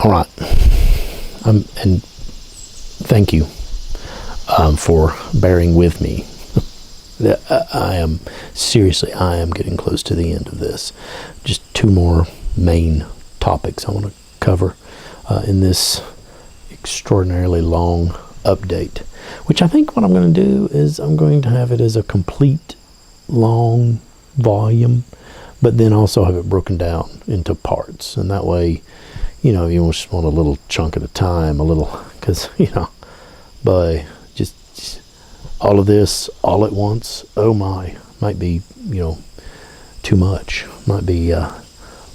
All right. And thank you for bearing with me. I am getting close to the end of this. Just two more main topics I want to cover in this extraordinarily long update, which I think what I'm going to do is I'm going to have it as a complete long volume, but then also have it broken down into parts, and that way, you just want a little chunk at a time, because by just all of this all at once, oh my, might be too much, might be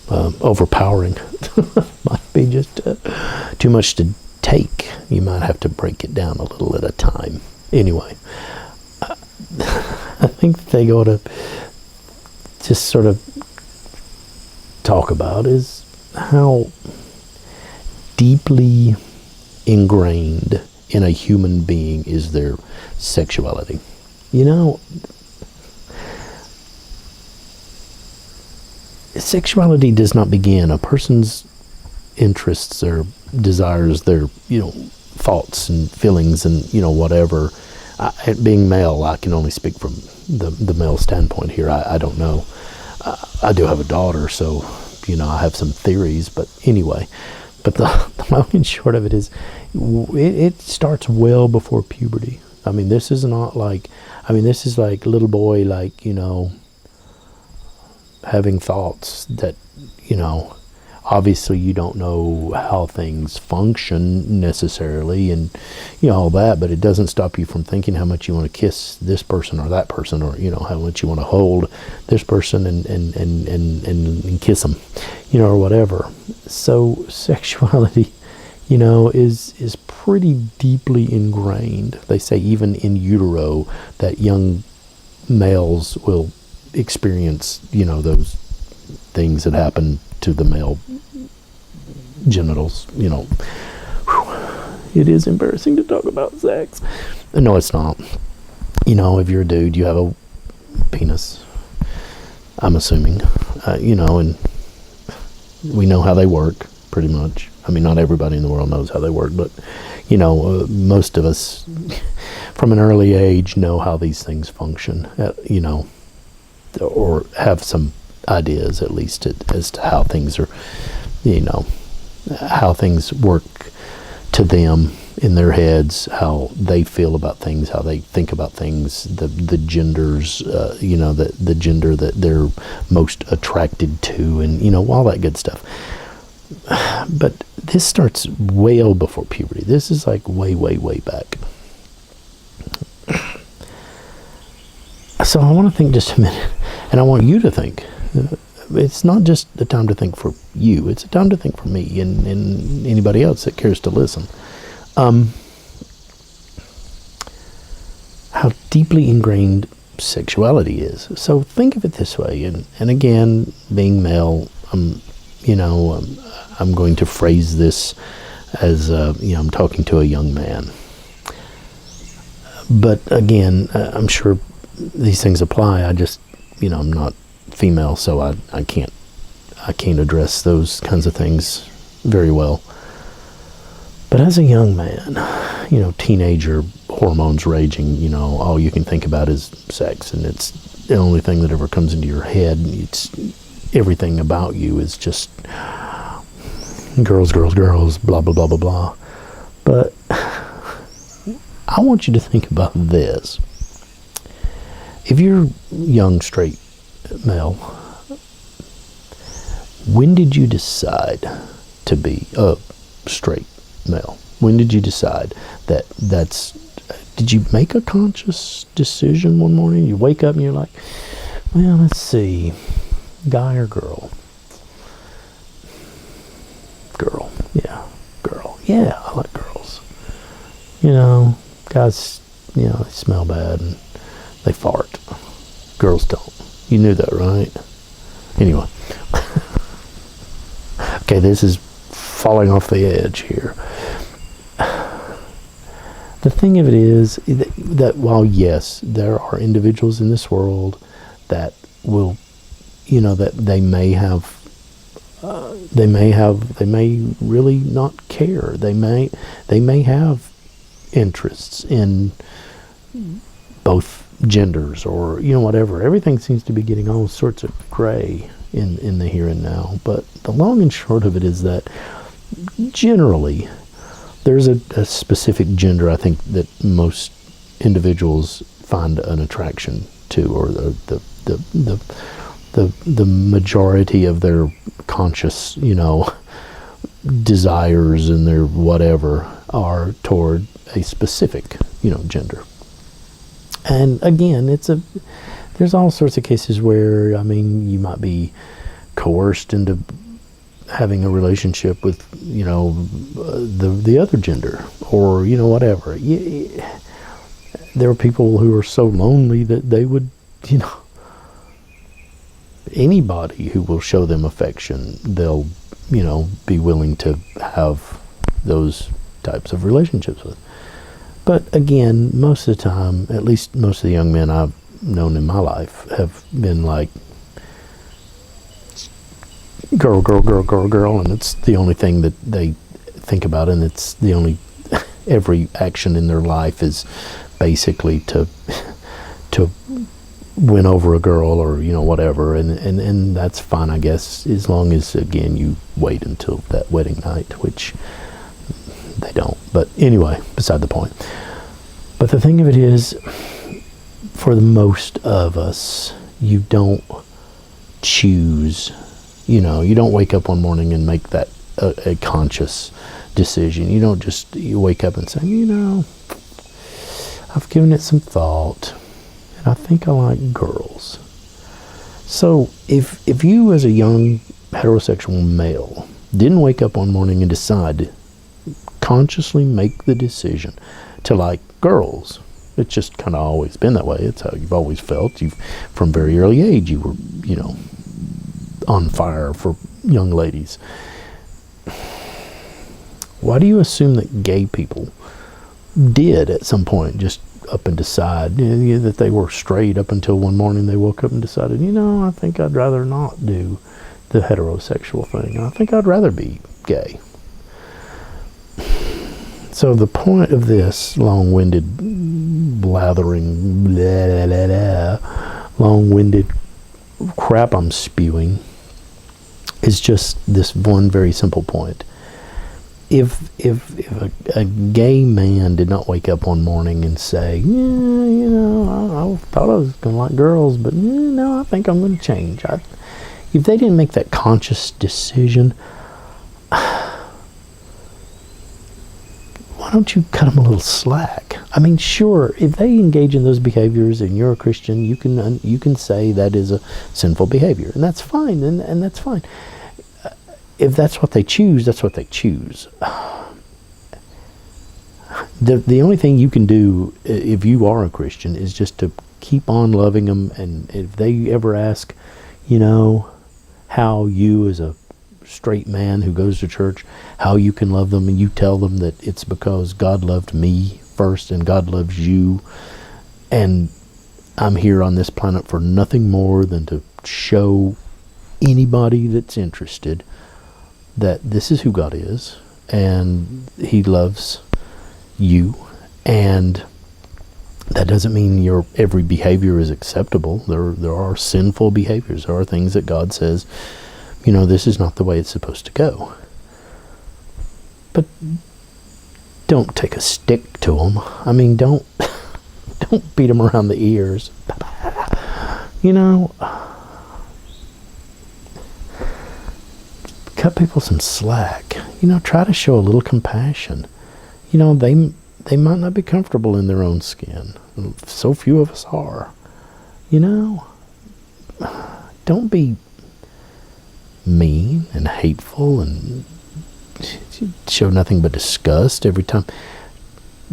overpowering, might be just too much to take. You might have to break it down a little at a time. Anyway, I think they go to just sort of talk about is how deeply ingrained in a human being is their sexuality. Sexuality does not begin. A person's interests, their desires, their thoughts and feelings and whatever. Being male, I can only speak from the male standpoint here. I don't know. I do have a daughter, so I have some theories. But anyway, the long and short of it is, it starts well before puberty. I mean, this is not like, this is like little boy, having thoughts that, obviously you don't know how things function necessarily and, all that, but it doesn't stop you from thinking how much you want to kiss this person or that person, or, how much you want to hold this person and kiss them, or whatever. So sexuality, is pretty deeply ingrained. They say even in utero that young males will experience, those things that happen to the male genitals. It is embarrassing to talk about sex. No, it's not. If you're a dude, you have a penis, I'm assuming, and we know how they work pretty much. Not everybody in the world knows how they work, but most of us from an early age know how these things function, or have some ideas at least as to how things are, how things work to them in their heads, how they feel about things, how they think about things, the genders, the gender that they're most attracted to, and all that good stuff. But this starts well before puberty. This is like way back. So I want to think just a minute, and I want you to think. It's not just a time to think for you, it's a time to think for me and anybody else that cares to listen. How deeply ingrained sexuality is. So think of it this way, and again, being male, I'm going to phrase this as, I'm talking to a young man. But again, I'm sure these things apply. I just, I'm not female, so I can't address those kinds of things very well. But as a young man, teenager, hormones raging, all you can think about is sex, and it's the only thing that ever comes into your head. It's everything about you is just girls, blah, blah, blah, blah, blah. But I want you to think about this. If you're young, straight male, when did you decide to be a straight male? When did you decide did you make a conscious decision one morning? You wake up and you're like, well, let's see, guy or girl? Girl. Yeah, I like girls. Guys, they smell bad and they fart. Girls don't. You knew that, right? Anyway. Okay, this is falling off the edge here. The thing of it is that while, yes, there are individuals in this world that will, that they may have they may really not care. They may have interests in both genders, or whatever. Everything seems to be getting all sorts of gray in the here and now. But the long and short of it is that generally there's a specific gender I think that most individuals find an attraction to, or the majority of their conscious desires and their whatever are toward a specific gender. And again, there's all sorts of cases where you might be coerced into having a relationship with the other gender, or whatever. There are people who are so lonely that they would anybody who will show them affection, they'll be willing to have those types of relationships with. But again, most of the time, at least most of the young men I've known in my life have been like girl, and it's the only thing that they think about, and it's the only every action in their life is basically to win over a girl, or whatever, and that's fine, I guess, as long as again you wait until that wedding night, which they don't. But anyway, beside the point. But the thing of it is, for the most of us, you don't choose. You don't wake up one morning and make that a conscious decision. You don't just wake up and say, I've given it some thought, and I think I like girls. So if you as a young heterosexual male didn't wake up one morning and decide, consciously make the decision to like girls, it's just kind of always been that way. It's how you've always felt. From very early age, you were, on fire for young ladies. Why do you assume that gay people did at some point just up and decide that they were straight up until one morning they woke up and decided, I think I'd rather not do the heterosexual thing. I think I'd rather be gay. So the point of this long-winded blathering, long-winded crap I'm spewing is just this one very simple point. If a gay man did not wake up one morning and say, I thought I was going to like girls, but no, I think I'm going to change. If they didn't make that conscious decision, why don't you cut them a little slack? Sure, if they engage in those behaviors and you're a Christian, you can say that is a sinful behavior, and that's fine, and that's fine. If that's what they choose, that's what they choose. The only thing you can do if you are a Christian is just to keep on loving them, and if they ever ask, how you as a straight man who goes to church, how you can love them, and you tell them that it's because God loved me first and God loves you, and I'm here on this planet for nothing more than to show anybody that's interested that this is who God is, and He loves you, and that doesn't mean your every behavior is acceptable. There are sinful behaviors. There are things that God says, this is not the way it's supposed to go. But don't take a stick to them. Don't beat them around the ears. Cut people some slack. Try to show a little compassion. They might not be comfortable in their own skin. So few of us are. Don't be mean and hateful and show nothing but disgust every time.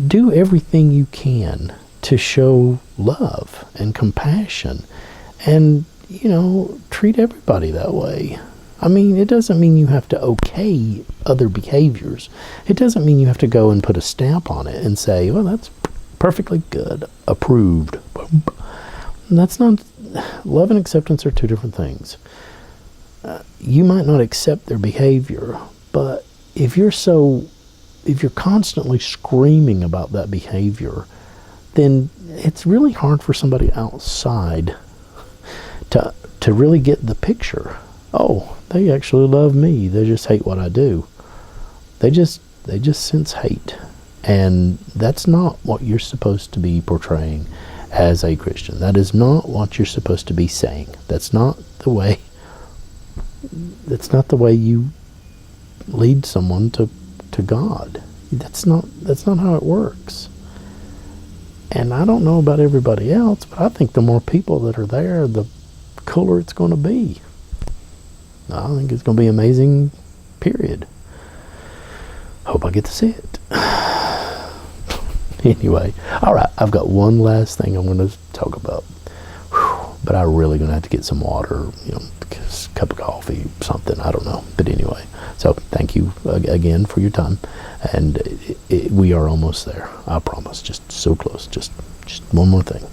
Do everything you can to show love and compassion, and treat everybody that way. It doesn't mean you have to okay other behaviors. It doesn't mean you have to go and put a stamp on it and say, well, that's perfectly good, approved. That's not, love and acceptance are two different things. you might not accept their behavior, but if you're constantly screaming about that behavior, then it's really hard for somebody outside to really get the picture. Oh, they actually love me. They just hate what I do. They just sense hate. And that's not what you're supposed to be portraying as a Christian. That is not what you're supposed to be saying. That's not the way you lead someone to God. That's not how it works. And I don't know about everybody else, but I think the more people that are there, the cooler it's going to be. I think it's going to be amazing, period. Hope I get to see it. Anyway, all right, I've got one last thing I'm going to talk about. But I'm really going to have to get some water, a cup of coffee, something, I don't know. But anyway, so thank you again for your time. And we are almost there, I promise. Just so close. Just one more thing.